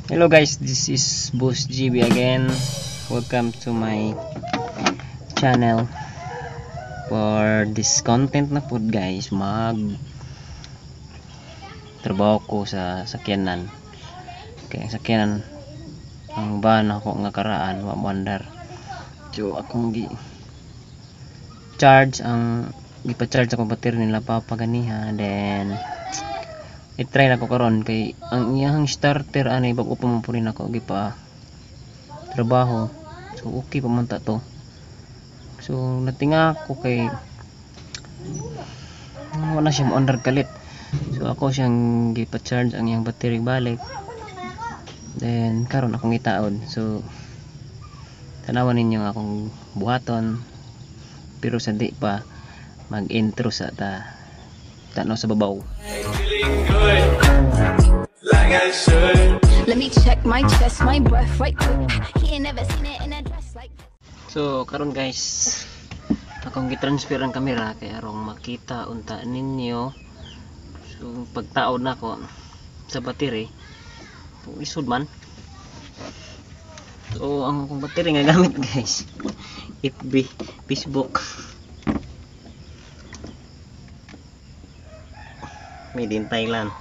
Hello guys, this is Boss GB again. Welcome to my channel. For this content na po guys, trabaho ko sa sakyanan. Kaya sakyanan ang ban ako nga karaan wa mandar. So akong charge gipa-charge ako battery nila papaganiha, then i-try na ko karon kay ang iyang starter anay bago pa man po rin ako gipa trabaho. So okay pa man ta to. So natinga ko kay wala siya mo under kalit. So ako siyang gipa-charge ang iyang battery balik. Then karon akong itaod. So tanawan ninyo akong buhaton pero sa di pa mag-intro sa tanaw sa babaw. Let me check my chest, my breath right quick. He ain't never seen it in a dress like. So karon guys, akong gi-transfer ang camera kay arong makita unta ninyo. So pagtaod na ko sa battery, isud man. So ang akong battery nga gamit guys, FB, Facebook. Made in Thailand.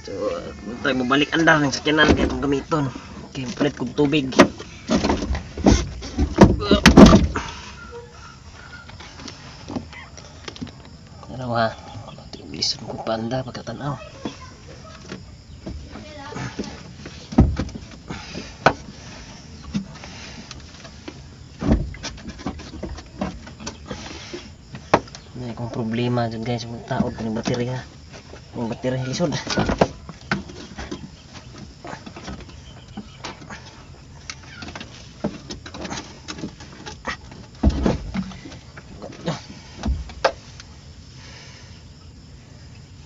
So tayo mabalik andar ng sakyanan kaya itong gamiton. Okay, palit kong tubig. Ano ha? Lisod ko panda pagkatanaw. May akong problema dyan guys, magtaod ko ng baterya. Yung baterya lisod.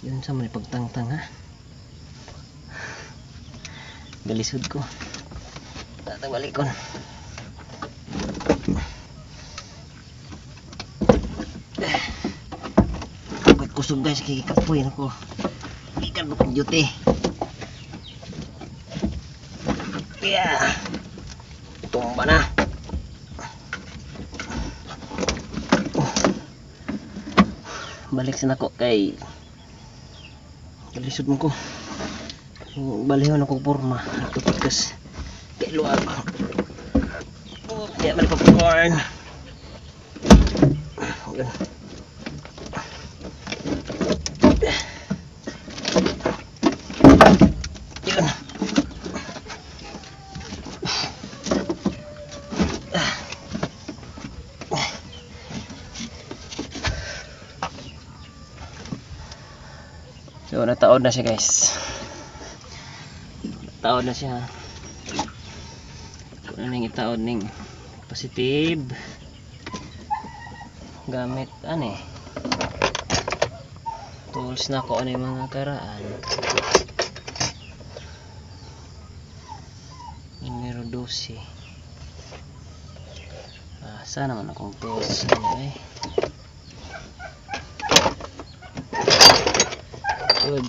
Yun sa mga pagtangtang ha. Galisod ko. Tatawalik ko. Pagkat kusog guys, kikikapoy na ko. Ikan mo kong duty. Yeah. Tumba na. Balik sa nako kay kalisod mo ko. Balihon ako porma. Ito tikas. Kay luwag. Kaya balik popcorn. Yun. Yun. So nataod na siya guys. Nataod na siya. Kung ano yung itaod ning positive gamit tools na ko ano yung mga karaan. Numero 12. Sana naman akong tools anyway. Good.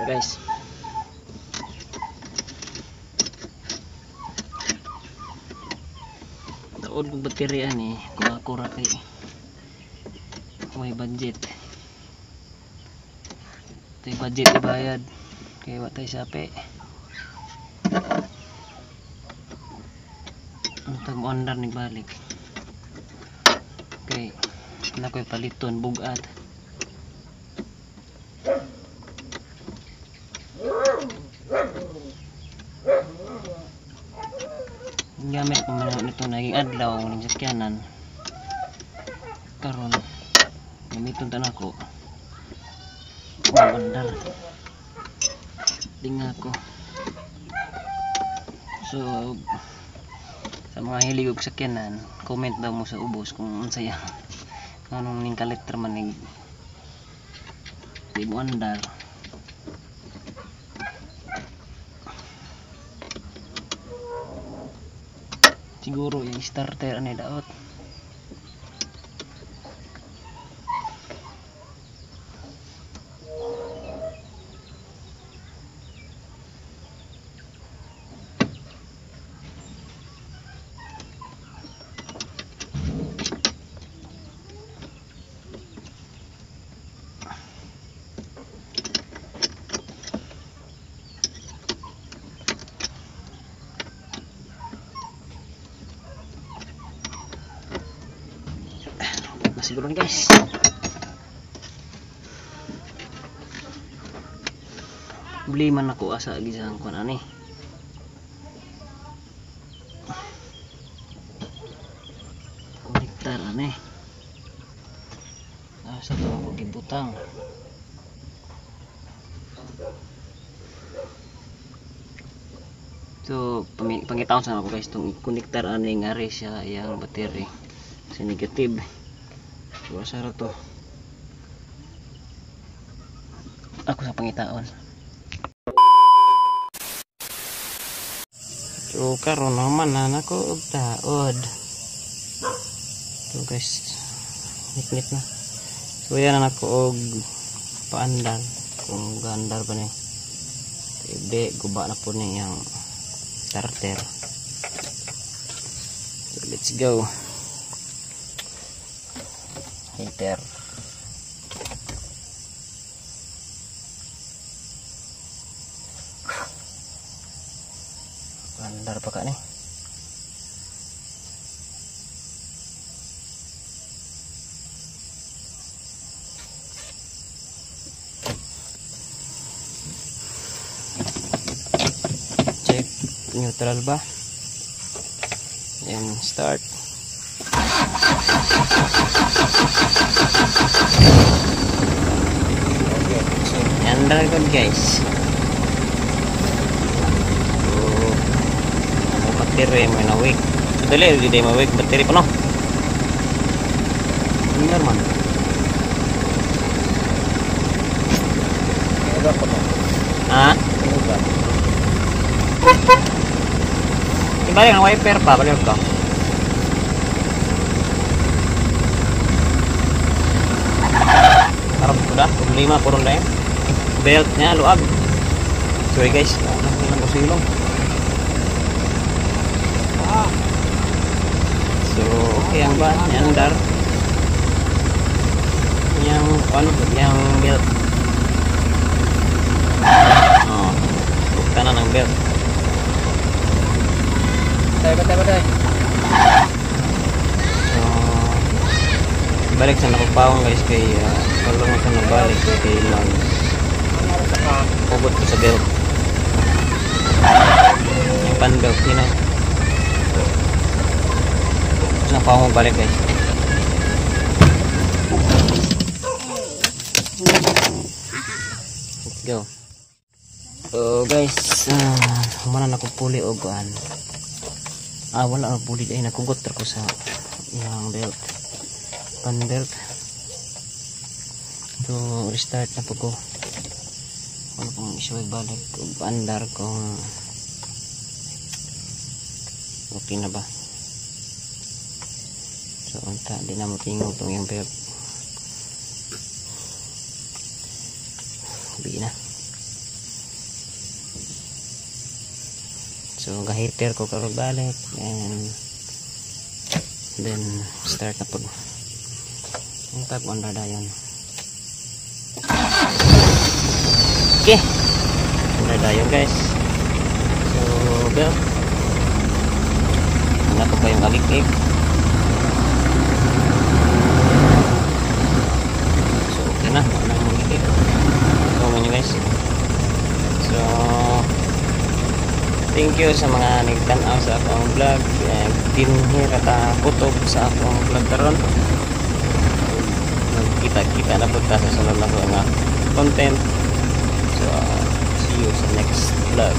Guys, taod kong baterya ni kumakura kay may budget. Ito yung budget ibayad kaya watay sapi. Ang tag-ondar ni balik. Okay, na ko'y paliton bugat. Gamit ko man nito naging adlaw ng sakyanan. Karon gamiton ta nako. Ondar. Dinga ko. So sa mga hilig og sakyanan, comment daw mo sa ubos kung unsaya anong ning kalitra man ning di mo andar. siguro yung starter ani daot. Siguro ni guys. Beli man ako asa gisang kuan ani. Konektor ani. Asa to ako gibutang. So pangitaon sa ako guys tong konektor ani ngari siya yang battery sa negative. Wasa ra to. Ako sa pangitaon. So karon naman na nako og taod. So guys, nit na. So yan na nako og paandar kung gandar ba ni. Hindi guba na po ni yang starter. So let's go. Heater. Bandar pa ka nih. Check neutral ba? And start. Andar good guys. Battery mo na weak. Dali di mo weak battery pa no. Benar man. Ah? Ibalik ang wiper pa, balik ko. Harap ko dah, problema purong na yun. Belt nya luag. Sorry guys, lang ko silong. So, okay ang ba? Yang dar. Yang ano, yang belt. Oh, bukan ng belt. Patay. So, balik sa nakapawang guys kay wala mo sa nabalik kay lang. Pugod ko sa belt. Yung pan belt yun na. Tapos na pa akong balik guys. Let's go. So guys, humana na ko puli o guan. Wala na puli ay nakugot ko sa yung belt. Pan belt. So restart na po ko. Ano pong isuwag balik kung andar kung okay na ba. So unta di na mo tingog tong yung belt. Bi na. So ga-heater ko karog balik and then start na po. Yung tag under dayon. Okay, udah dayon guys. So belt wala pa yung kaliklik. So okay na, wala yung kaliklik. So nyo guys. So thank you sa mga nagtanaw sa akong vlog. Dinhi kata kutob sa akong vlog karon. Kita na po ta sa sunod na ko nga content. So see you sa next vlog.